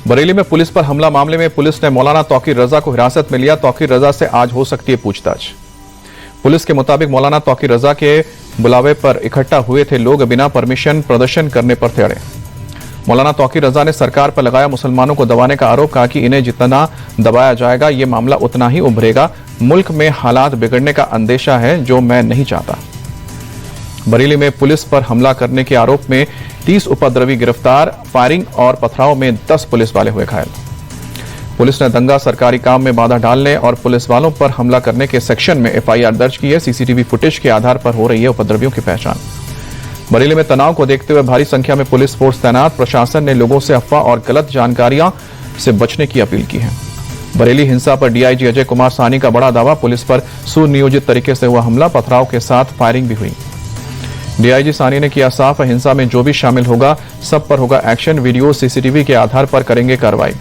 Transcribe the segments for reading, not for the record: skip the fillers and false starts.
बरेली में पुलिस पर हमला मामले में पुलिस ने मौलाना तौकीर रजा को हिरासत में लिया। तौकीर रजा से आज हो सकती है पूछताछ। पुलिस के मुताबिक मौलाना तौकीर रजा के बुलावे पर इकट्ठा हुए थे लोग बिना परमिशन प्रदर्शन करने पर थे अड़े। मौलाना तौकीर रजा ने सरकार पर लगाया मुसलमानों को दबाने का आरोप, कहा कि इन्हें जितना दबाया जाएगा ये मामला उतना ही उभरेगा। मुल्क में हालात बिगड़ने का अंदेशा है जो मैं नहीं चाहता। बरेली में पुलिस पर हमला करने के आरोप में 30 उपद्रवी गिरफ्तार। फायरिंग और पथराव में 10 पुलिस वाले हुए घायल। पुलिस ने दंगा, सरकारी काम में बाधा डालने और पुलिस वालों पर हमला करने के सेक्शन में एफआईआर दर्ज की है। सीसीटीवी फुटेज के आधार पर हो रही है उपद्रवियों की पहचान। बरेली में तनाव को देखते हुए भारी संख्या में पुलिस फोर्स तैनात। प्रशासन ने लोगों से अफवाह और गलत जानकारियां से बचने की अपील की है। बरेली हिंसा पर डीआईजी अजय कुमार साहनी का बड़ा दावा। पुलिस पर सुनियोजित तरीके से हुआ हमला, पथराव के साथ फायरिंग भी हुई। डीआईजी साहनी ने किया साफ, हिंसा में जो भी शामिल होगा सब पर होगा एक्शन। वीडियो सीसीटीवी के आधार पर करेंगे कार्रवाई।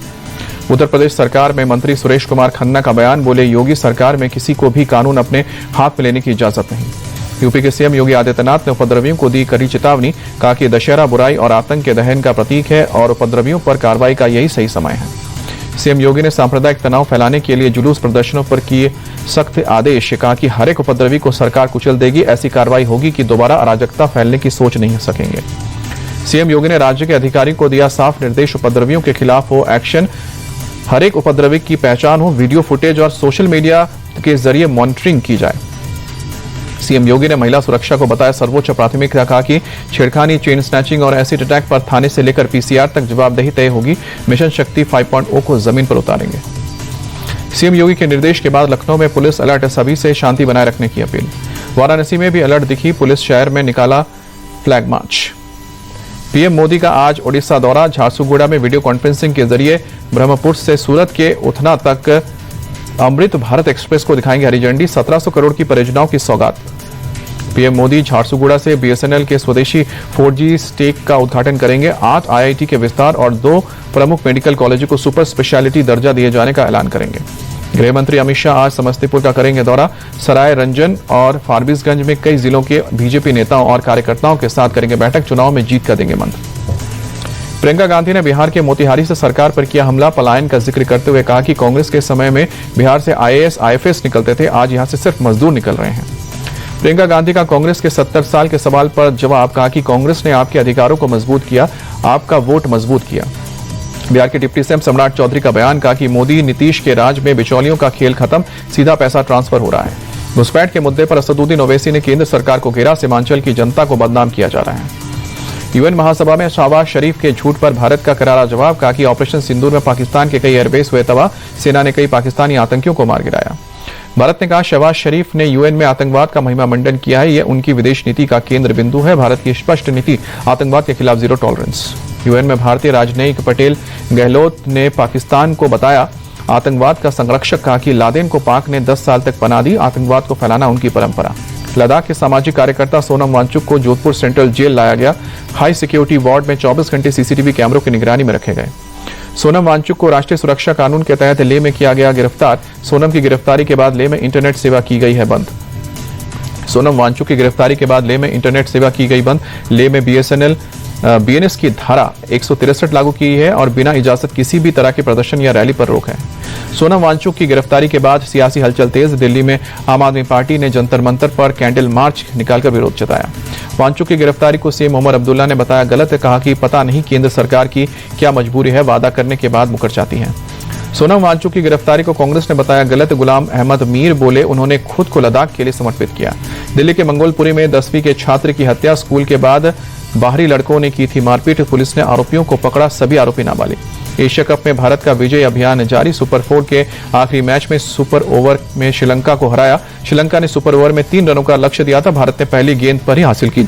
उत्तर प्रदेश सरकार में मंत्री सुरेश कुमार खन्ना का बयान। बोले, योगी सरकार में किसी को भी कानून अपने हाथ में लेने की इजाजत नहीं। यूपी के सीएम योगी आदित्यनाथ ने उपद्रवियों को दी कड़ी चेतावनी। कहा कि दशहरा बुराई और आतंक के दहन का प्रतीक है और उपद्रवियों पर कार्रवाई का यही सही समय है। सीएम योगी ने सांप्रदायिक तनाव फैलाने के लिए जुलूस प्रदर्शनों पर किए सख्त आदेश। कहा कि हर एक उपद्रवी को सरकार कुचल देगी। ऐसी कार्रवाई होगी कि दोबारा अराजकता फैलने की सोच नहीं सकेंगे। सीएम योगी ने राज्य के अधिकारियों को दिया साफ निर्देश, उपद्रवियों के खिलाफ हो एक्शन। हर एक उपद्रवी की पहचान हो, वीडियो फुटेज और सोशल मीडिया के जरिए मॉनिटरिंग की जाए। सीएम योगी ने महिला सुरक्षा को बताया सर्वोच्च प्राथमिकता। कहा कि छेड़खानी, चेन स्नैचिंग और एसिड अटैक पर थाने से लेकर पीसीआर तक जवाबदेही तय होगी। मिशन शक्ति 5.0 को जमीन पर उतारेंगे। सीएम योगी के निर्देश के बाद लखनऊ में पुलिस अलर्ट, सभी से शांति बनाए रखने की अपील। वाराणसी में भी अलर्ट दिखी, पुलिस शहर में निकाला फ्लैग मार्च। पीएम मोदी का आज ओडिशा दौरा। झारसुगुड़ा में वीडियो कॉन्फ्रेंसिंग के जरिए ब्रह्मपुर से सूरत के उथना तक अमृत भारत एक्सप्रेस को दिखाएंगे हरी झंडी। 1700 करोड़ की परियोजनाओं की सौगात। पीएम मोदी झारसुगुड़ा से बीएसएनएल के स्वदेशी 4G स्टेक का उद्घाटन करेंगे। 8 आईआईटी के विस्तार और 2 प्रमुख मेडिकल कॉलेजों को सुपर स्पेशलिटी दर्जा दिए जाने का ऐलान करेंगे। गृह मंत्री अमित शाह आज समस्तीपुर का करेंगे दौरा। सराय रंजन और फारबिसगंज में कई जिलों के बीजेपी नेताओं और कार्यकर्ताओं के साथ करेंगे बैठक। चुनाव में जीत का देंगे मंत्र। प्रियंका गांधी ने बिहार के मोतिहारी से सरकार पर किया हमला। पलायन का जिक्र करते हुए कहा कि कांग्रेस के समय में बिहार से आईएएस, आईएफएस निकलते थे, आज यहां से सिर्फ मजदूर निकल रहे हैं। प्रियंका गांधी का कांग्रेस के 70 साल के सवाल पर जवाब। कहा कि कांग्रेस ने आपके अधिकारों को मजबूत किया, आपका वोट मजबूत किया। बिहार के डिप्टी सीएम सम्राट चौधरी का बयान। कहा कि मोदी नीतीश के राज में बिचौलियों का खेल खत्म, सीधा पैसा ट्रांसफर हो रहा है। घुसपैठ के मुद्दे पर असदुद्दीन ओवैसी ने केंद्र सरकार को घेरा। सीमांचल की जनता को बदनाम किया जा रहा है। यूएन महासभा में शहबाज शरीफ के झूठ पर भारत का करारा जवाब। कहा कि ऑपरेशन सिंदूर में पाकिस्तान के कई एयरबेस हुए तबाह, सेना ने कई पाकिस्तानी आतंकियों को मार गिराया। भारत ने कहा शहबाज शरीफ ने यूएन में आतंकवाद का महिमा मंडन किया है, यह उनकी विदेश नीति का केंद्र बिंदु है। भारत की स्पष्ट नीति आतंकवाद के खिलाफ जीरो टॉलरेंस। यूएन में भारतीय राजनयिक पटेल गहलोत ने पाकिस्तान को बताया आतंकवाद का संरक्षक। कहा कि लादेन को पाक ने 10 साल तक पनाह दी, आतंकवाद को फैलाना उनकी परंपरा। लद्दाख के सामाजिक कार्यकर्ता सोनम वांगचुक को जोधपुर सेंट्रल जेल लाया गया। हाई सिक्योरिटी वार्ड में 24 घंटे सीसीटीवी कैमरों की निगरानी में रखे गए। सोनम वांगचुक को राष्ट्रीय सुरक्षा कानून के तहत लेह में किया गया गिरफ्तार। सोनम की गिरफ्तारी के बाद लेह में इंटरनेट सेवा की गई है बंद। सोनम वांगचुक की गिरफ्तारी के बाद लेह में इंटरनेट सेवा की गई बंद। लेह में बीएनएस की धारा 163 लागू की है और बिना इजाजत किसी भी तरह के प्रदर्शन या रैली पर रोक है। सोनम वांगचुक की गिरफ्तारी के बाद सियासी हलचल तेज। दिल्ली में आम आदमी पार्टी ने जंतर मंतर पर कैंडल मार्च निकालकर विरोध जताया। वांगचुक की गिरफ्तारी को सीएम उमर अब्दुल्ला ने बताया गलत। कहा कि पता नहीं केंद्र सरकार की क्या मजबूरी है, वादा करने के बाद मुकर जाती है। सोनम वांगचुक की गिरफ्तारी को कांग्रेस ने बताया गलत। गुलाम अहमद मीर बोले उन्होंने खुद को लद्दाख के लिए समर्पित किया। दिल्ली के मंगोलपुरी में 10वीं के छात्र की हत्या। स्कूल के बाद बाहरी लड़कों ने की थी मारपीट। पुलिस ने आरोपियों को पकड़ा, सभी आरोपी नाबालिग। एशिया कप में भारत का विजय अभियान जारी। सुपर 4 के आखिरी मैच में सुपर ओवर में श्रीलंका को हराया। श्रीलंका ने सुपर ओवर में 3 रनों का लक्ष्य दिया था। भारत ने पहली गेंद पर ही हासिल की